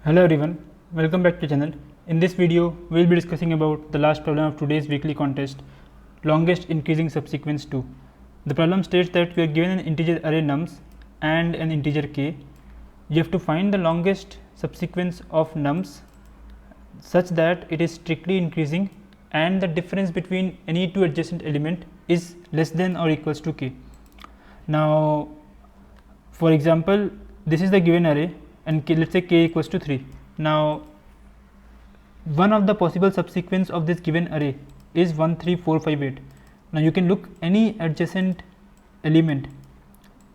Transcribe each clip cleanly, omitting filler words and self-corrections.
Hello everyone, welcome back to the channel. In this video, we will be discussing about the last problem of today's weekly contest, longest increasing subsequence 2. The problem states that we are given an integer array nums and an integer k. You have to find the longest subsequence of nums such that it is strictly increasing and the difference between any two adjacent element is less than or equals to k. Now, for example, this is the given array and let us say k equals to 3. Now, one of the possible subsequence of this given array is 1, 3, 4, 5, 8. Now, you can look any adjacent element,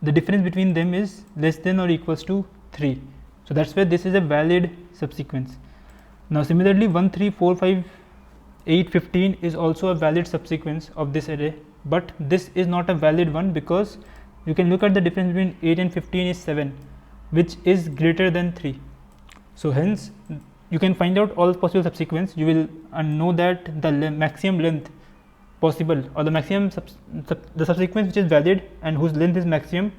the difference between them is less than or equals to 3. So, that is why this is a valid subsequence. Now, similarly 1, 3, 4, 5, 8, 15 is also a valid subsequence of this array, but this is not a valid one because you can look at the difference between 8 and 15 is 7, which is greater than 3. So, hence you can find out all possible subsequence. You will know that the maximum length possible or the maximum the subsequence which is valid and whose length is maximum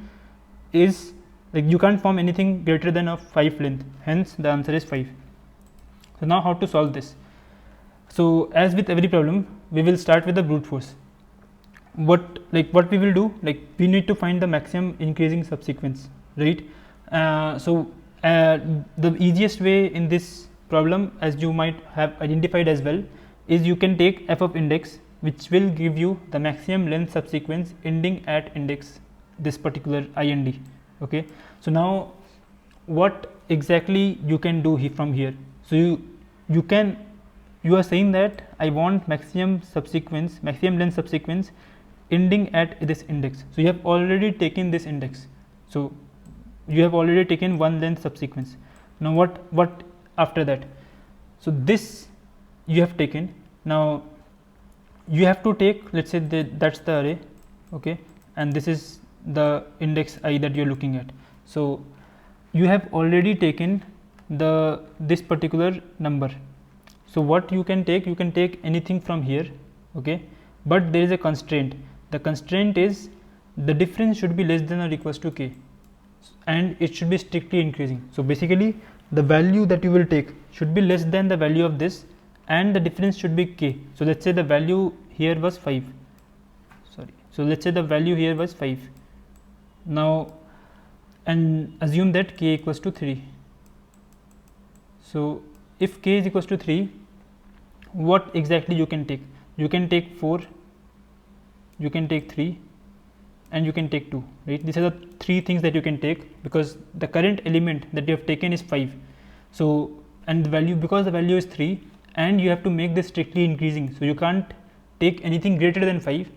is like you can't form anything greater than a 5 length, hence the answer is 5. So, now how to solve this? So, as with every problem, we will start with the brute force. What we will do, like we need to find the maximum increasing subsequence, right? The easiest way in this problem, as you might have identified as well, is you can take f of index, which will give you the maximum length subsequence ending at index this particular ind. Okay. So, now what exactly you can do from here? So, you are saying that I want maximum length subsequence ending at this index. So, you have already taken this index. So, you have already taken one length subsequence. Now, what after that? So, this you have taken. Now, you have to take, let us say that is the array, okay, and this is the index I that you are looking at. So, you have already taken this particular number. So, what you can take? You can take anything from here, okay, but there is a constraint. The constraint is the difference should be less than or equals to k, and it should be strictly increasing. So, basically the value that you will take should be less than the value of this and the difference should be k. So, let us say the value here was 5, sorry. So, let us say the value here was 5. Now, and assume that k equals to 3. So, if k is equals to 3, what exactly you can take? You can take 4, you can take 3 and you can take 2, right? These are the 3 things that you can take because the current element that you have taken is 5. So, and the value, because the value is 3 and you have to make this strictly increasing. So, you can't take anything greater than 5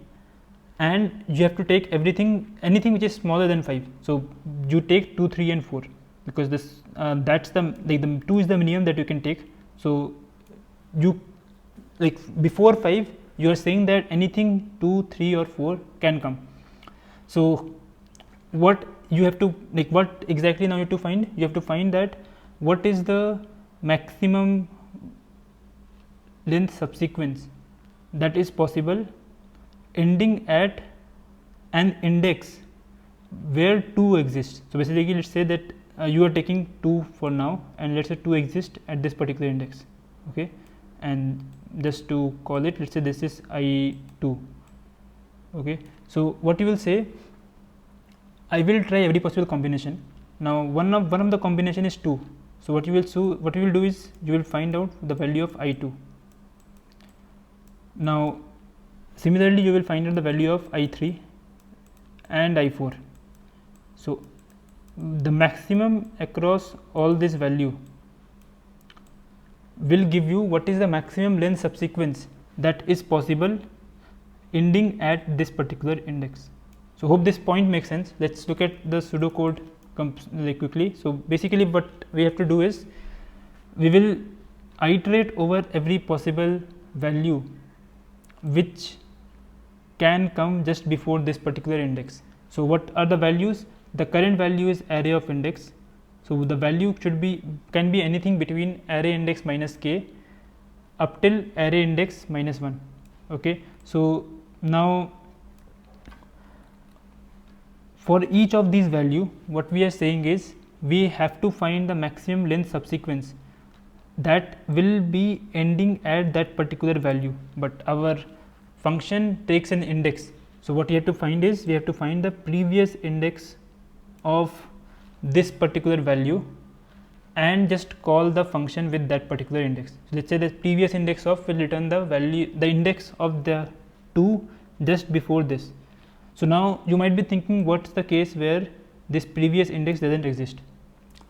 and you have to take anything which is smaller than 5. So, you take 2, 3 and 4 because this that's the 2 is the minimum that you can take. So, you before 5 you are saying that anything 2, 3 or 4 can come. So, what you have to what exactly now you have to find? You have to find that what is the maximum length subsequence that is possible ending at an index where 2 exists. So, basically let us say that you are taking 2 for now and let us say 2 exists at this particular index, okay, and just to call it, let us say this is I2, okay. So, what you will say, I will try every possible combination. Now, one of the combination is 2. So, what you will do is you will find out the value of I2. Now, similarly you will find out the value of I3 and I4. So, the maximum across all this value will give you what is the maximum length subsequence that is possible ending at this particular index. So, hope this point makes sense. Let us look at the pseudo code quickly. So, basically what we have to do is we will iterate over every possible value which can come just before this particular index. So, what are the values? The current value is array of index. So, the value can be anything between array index minus k up till array index minus 1, okay. So, now for each of these value, what we are saying is we have to find the maximum length subsequence that will be ending at that particular value, but our function takes an index. So what we have to find is, we have to find the previous index of this particular value and just call the function with that particular index. So let's say the previous index of will return the value, the index of the 2 just before this. So now you might be thinking, what's the case where this previous index doesn't exist?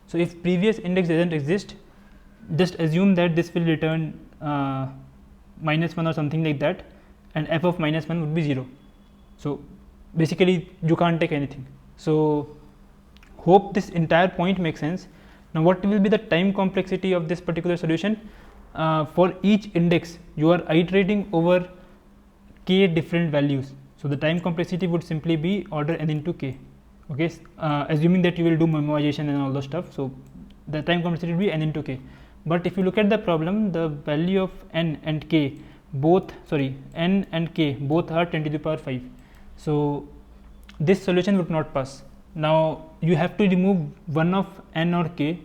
So if previous index doesn't exist, just assume that this will return -1 or something like that, and f of -1 would be 0. So basically you can't take anything. So hope this entire point makes sense. Now what will be the time complexity of this particular solution? For each index you are iterating over k different values. So the time complexity would simply be order n into k. Okay, assuming that you will do memoization and all those stuff. So the time complexity will be n into k. But if you look at the problem, the value of n and k both, n and k both are 10 to the power 5. So this solution would not pass. Now you have to remove one of n or k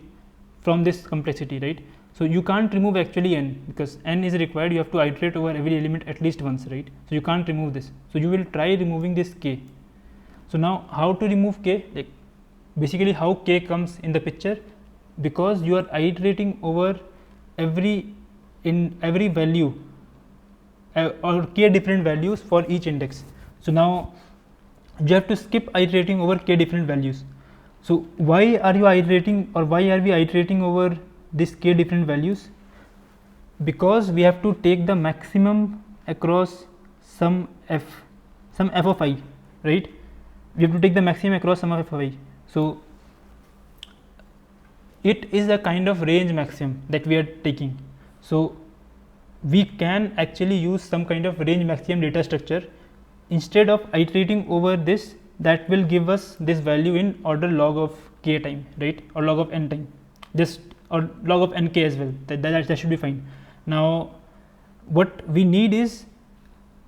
from this complexity, right? So you can't remove actually n, because n is required, you have to iterate over every element at least once, right? So you can't remove this. So you will try removing this k. So now how to remove k? Like basically how k comes in the picture, because you are iterating over every value or k different values for each index. So now you have to skip iterating over k different values. So why are you iterating, or why are we iterating over this k different values? Because we have to take the maximum across some f of I, right? We have to take the maximum across some of I. So it is a kind of range maximum that we are taking. So we can actually use some kind of range maximum data structure instead of iterating over this, that will give us this value in order log of k time, right, or log of n time, just or log of nk as well. That should be fine. Now what we need is,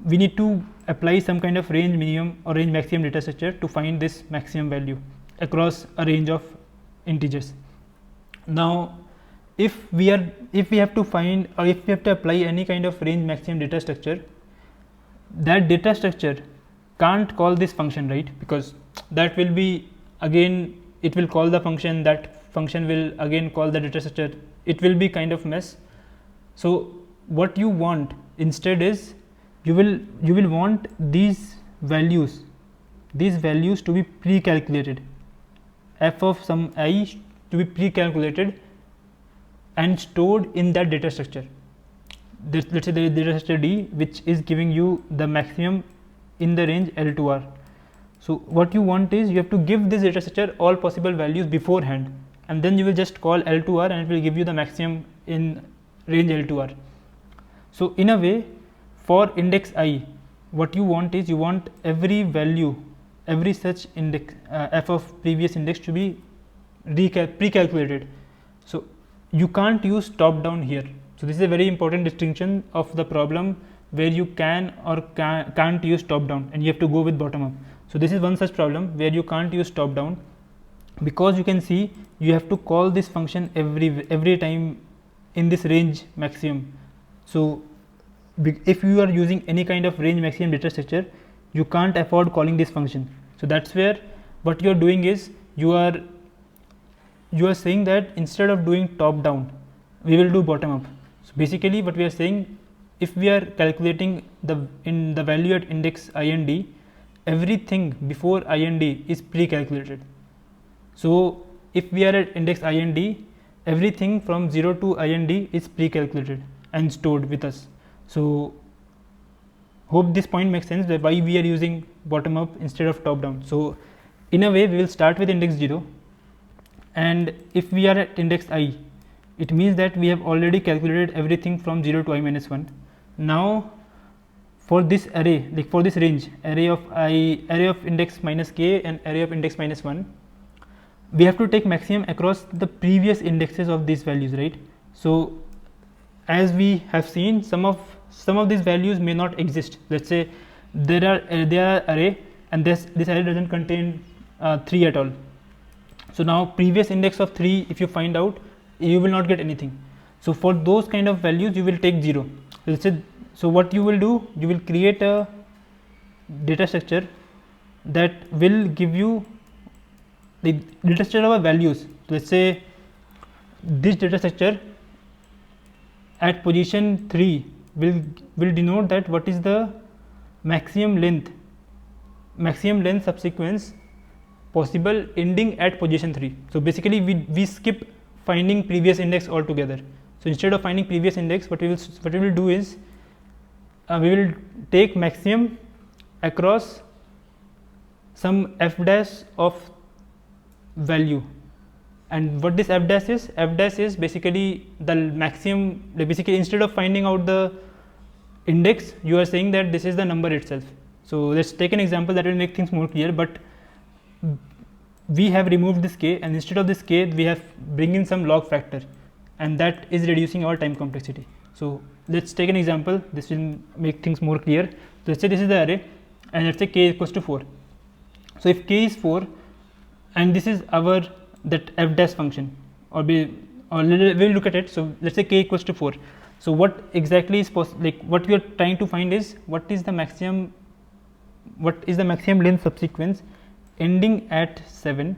we need to apply some kind of range minimum or range maximum data structure to find this maximum value across a range of integers. Now if we have to find, or if we have to apply any kind of range maximum data structure, that data structure can't call this function, right? Because that will be, again it will call the function, that function will again call the data structure, it will be kind of mess. So what you want instead is, you will want these values to be pre-calculated, f of some I to be pre-calculated and stored in that data structure. Let's say there is data structure D, which is giving you the maximum in the range L to R. So what you want is, you have to give this data structure all possible values beforehand, and then you will just call L to R and it will give you the maximum in range L to R. So in a way, for index I, what you want is, you want every value, every such index f of previous index to be pre-calculated. So you can't use top down here. So this is a very important distinction of the problem where you can or can't use top down and you have to go with bottom up. So this is one such problem where you can't use top down, because you can see you have to call this function every time in this range maximum. So if you are using any kind of range maximum data structure, you can't afford calling this function. So that's where what you are doing is, you are saying that instead of doing top down, we will do bottom up. So basically what we are saying, if we are calculating the value at index I and D, everything before I and D is pre-calculated. So if we are at index I and D, everything from 0 to I and D is pre-calculated and stored with us. So hope this point makes sense, that why we are using bottom up instead of top down. So in a way, we will start with index 0, and if we are at index I, it means that we have already calculated everything from 0 to I minus 1. Now for this array, like for this range, array of index minus k and array of index minus 1, we have to take maximum across the previous indexes of these values, right? So as we have seen, some of these values may not exist. Let's say there are array, and this array doesn't contain 3 at all. So now previous index of 3, if you find out, you will not get anything. So for those kind of values you will take 0. Let's say, so what you will do, you will create a data structure that will give you the data structure of values. So let's say this data structure at position 3 will denote that what is the maximum length subsequence possible ending at position 3. So basically we skip finding previous index altogether. So instead of finding previous index, what we will do is we will take maximum across some f dash of value. And what this f dash is basically the maximum. Basically instead of finding out the index, you are saying that this is the number itself. So let's take an example that will make things more clear. But we have removed this k, and instead of this k we have bring in some log factor, and that is reducing our time complexity. So let's take an example, this will make things more clear. So let's say this is the array, and let's say k equals to 4. So if k is 4 and this is our that f dash function, or we'll look at it. So let's say k equals to 4. So what exactly is like what we are trying to find is what is the maximum length subsequence ending at 7,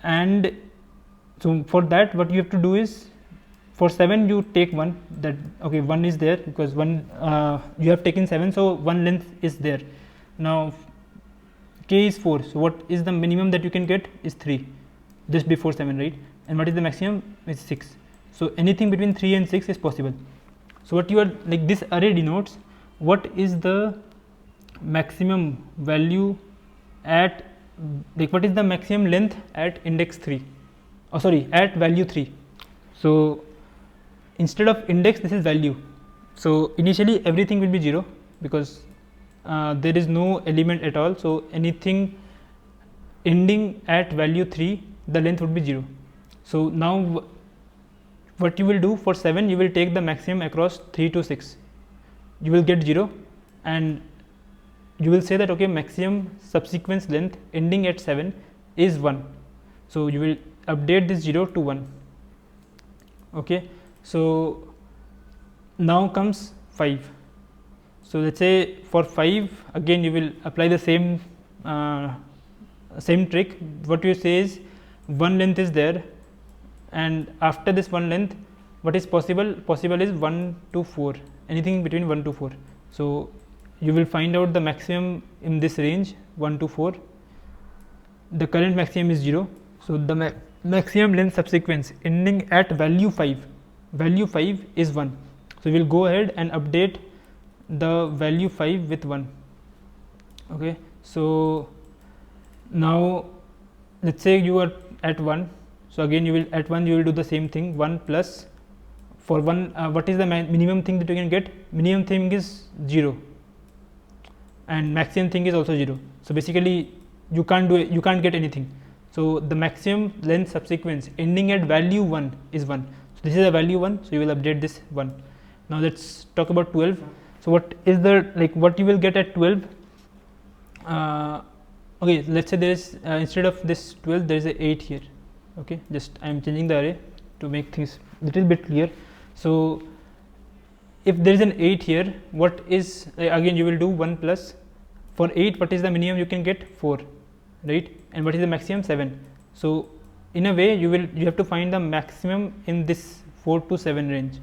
and so for that what you have to do is, for 7 you take 1, that okay 1 is there because 1 you have taken 7, so 1 length is there. Now k is 4, so what is the minimum that you can get is 3, just before 7, right? And what is the maximum is 6. So anything between 3 and 6 is possible. So what you are like, this array denotes what is the maximum value at, like what is the maximum length at index 3, oh sorry, at value 3. So instead of index, this is value. So initially everything will be 0 because there is no element at all. So anything ending at value 3, the length would be 0. So now what you will do, for 7 you will take the maximum across 3 to 6, you will get 0, and you will say that okay maximum subsequence length ending at 7 is 1. So you will update this 0 to 1. Okay, so now comes 5. So let's say for 5 again you will apply the same trick. What you say is 1 length is there, and after this 1 length what is possible is 1 to 4, anything between 1 to 4. So you will find out the maximum in this range 1 to 4. The current maximum is 0. So the maximum length subsequence ending at value 5 is 1. So we will go ahead and update the value 5 with 1. Okay, so now let's say you are at 1. So again you will at 1 you will do the same thing, 1 plus, for 1 what is the minimum thing that you can get? Minimum thing is 0 and maximum thing is also 0. So basically you can't do it, you can't get anything. So the maximum length subsequence ending at value 1 is 1. So this is a value 1, so you will update this 1. Now let's talk about 12. So what is the, like what you will get at 12? Okay, let's say there is instead of this 12 there is a 8 here. Okay, just I am changing the array to make things little bit clear. So if there is an 8 here, what is again you will do 1 plus, for 8 what is the minimum you can get? 4, right? And what is the maximum? 7. So in a way you have to find the maximum in this 4 to 7 range,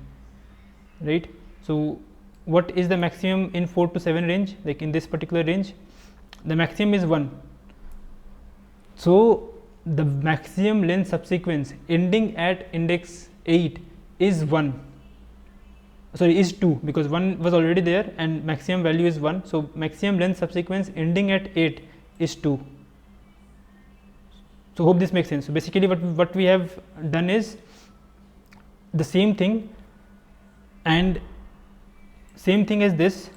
right? So what is the maximum in 4 to 7 range? Like in this particular range the maximum is 1. So the maximum length subsequence ending at index 8 is 1, sorry is 2, because 1 was already there and maximum value is 1. So maximum length subsequence ending at 8 is 2. So hope this makes sense. So basically what we have done is the same thing, and same thing as this,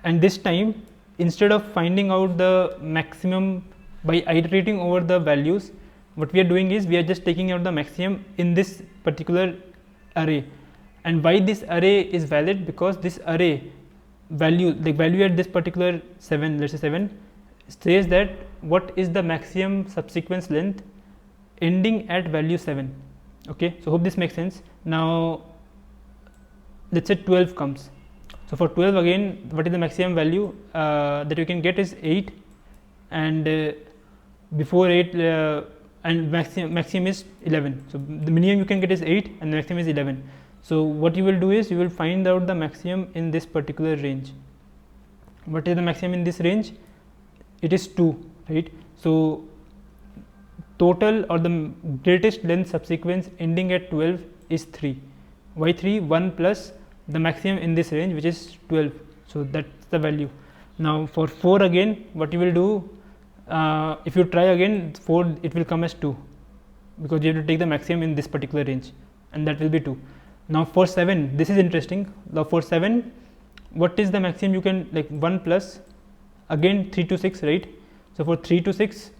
and this time instead of finding out the maximum by iterating over the values, what we are doing is we are just taking out the maximum in this particular array. And why this array is valid? Because this array value, the value at this particular 7, let's say 7, says that what is the maximum subsequence length ending at value 7. Okay, so hope this makes sense. Now let's say 12 comes. So for 12 again, what is the maximum value that you can get is 8, and before 8 and maximum is 11. So the minimum you can get is 8 and the maximum is 11. So what you will do is you will find out the maximum in this particular range. What is the maximum in this range? It is 2, right? So total or the greatest length subsequence ending at 12 is 3. Why 3? 1 plus the maximum in this range, which is 12. So that's the value. Now for 4 again, what you will do, if you try again 4, it will come as 2, because you have to take the maximum in this particular range, and that will be 2. Now for 7, this is interesting. Now for 7, what is the maximum you can, like 1 plus again 3 to 6, right? So for 3 to 6,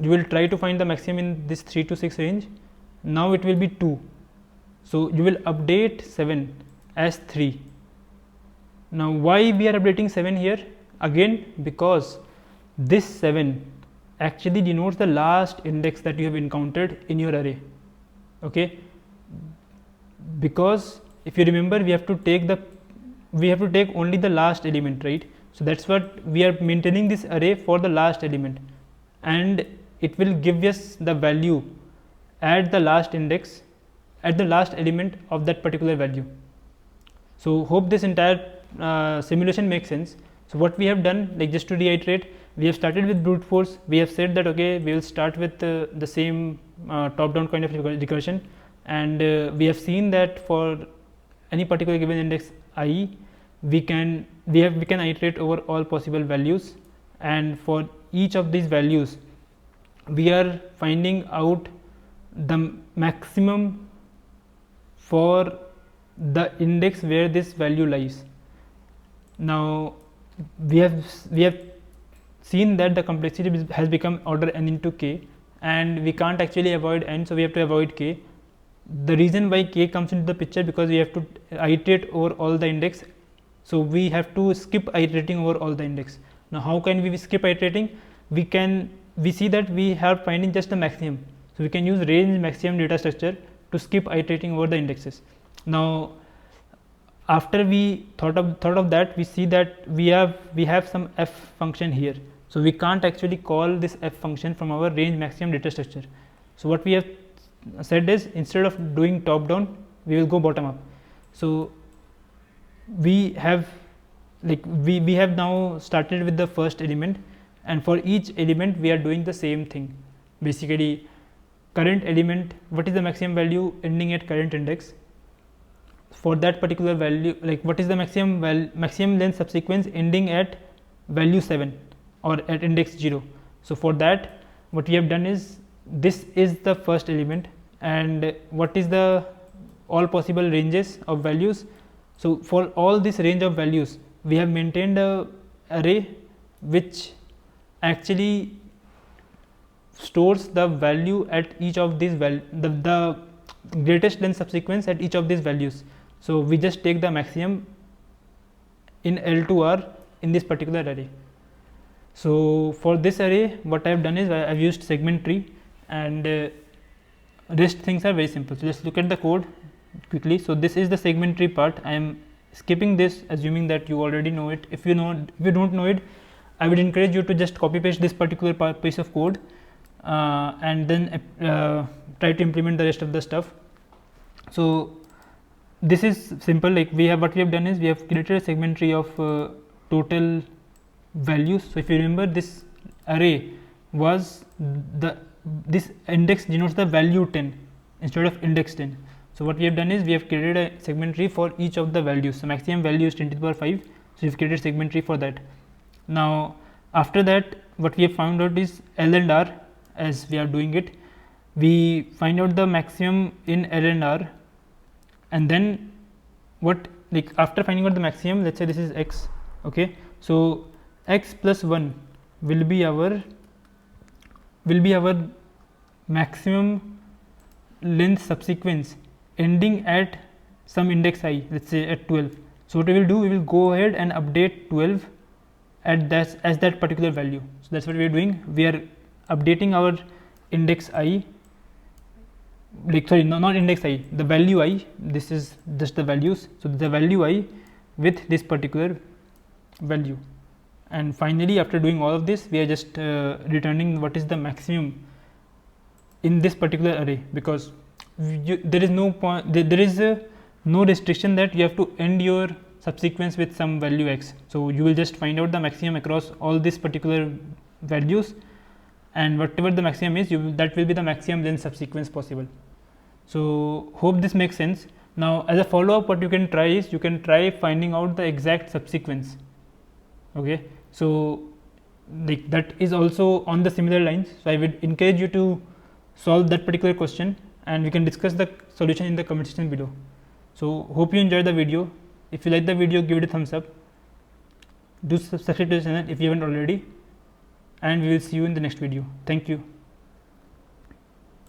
you will try to find the maximum in this 3 to 6 range. Now it will be 2. So you will update 7 as 3. Now why we are updating 7 here? Again, because this 7 actually denotes the last index that you have encountered in your array. Okay, because if you remember, we have to take only the last element, right? So that's what we are maintaining this array for, the last element, and it will give us the value at the last index, at the last element of that particular value. So hope this entire simulation makes sense. So what we have done, like just to reiterate, we have started with brute force. We have said that okay, we will start with the same top down kind of recursion, and we have seen that for any particular given index I, we can iterate over all possible values, and for each of these values we are finding out the maximum for the index where this value lies. Now we have seen that the complexity has become order n into k, and we can't actually avoid n, so we have to avoid k. The reason why k comes into the picture, because we have to iterate over all the index, so we have to skip iterating over all the index. Now how can we skip iterating? We see that we have finding just the maximum, so we can use range maximum data structure to skip iterating over the indexes. Now after we thought of that, we see that we have some f function here, so we can't actually call this f function from our range maximum data structure. So what we have said is, instead of doing top down, we will go bottom up. So we have now started with the first element, and for each element we are doing the same thing. Basically, current element, what is the maximum value ending at current index? For that particular value, like what is the maximum length subsequence ending at value 7 or at index 0? So for that, what we have done is, this is the first element, and what is the all possible ranges of values. So for all this range of values, we have maintained a array which actually stores the value at each of these the greatest length subsequence at each of these values. So we just take the maximum in L to R in this particular array. So for this array, what I have done is, I have used segment tree, and rest things are very simple. So let's look at the code quickly. So this is the segment tree part. I am skipping this, assuming that you already know it. If you don't know it, I would encourage you to just copy paste this particular piece of code, and then try to implement the rest of the stuff. So this is simple. Like what we have done is, we have created a segment tree of total values. So if you remember, this array was this index denotes the value 10 instead of index 10. So what we have done is, we have created a segment tree for each of the values. So maximum value is 10 to the power 5. So we have created a segment tree for that. Now after that, what we have found out is L and R. As we are doing it, we find out the maximum in L and R, and then after finding out the maximum, let's say this is x. Okay, so x plus 1 will be our maximum length subsequence ending at some index I, let's say at 12. So what we will do, we will go ahead and update 12 at that as that particular value. So that's what we are doing. We are updating our index I, like sorry, no, not index I, the value I. This is just the values. So the value I with this particular value, and finally after doing all of this, we are just returning what is the maximum in this particular array, because there is no point, there is no restriction that you have to end your subsequence with some value x. So you will just find out the maximum across all these particular values, and whatever the maximum is, that will be the maximum then subsequence possible. So hope this makes sense. Now as a follow up, what you can try is, you can try finding out the exact subsequence. Okay, so like that is also on the similar lines. So I would encourage you to solve that particular question, and we can discuss the solution in the comment section below. So hope you enjoyed the video. If you like the video, give it a thumbs up. Do subscribe to the channel if you haven't already, and we will see you in the next video. Thank you.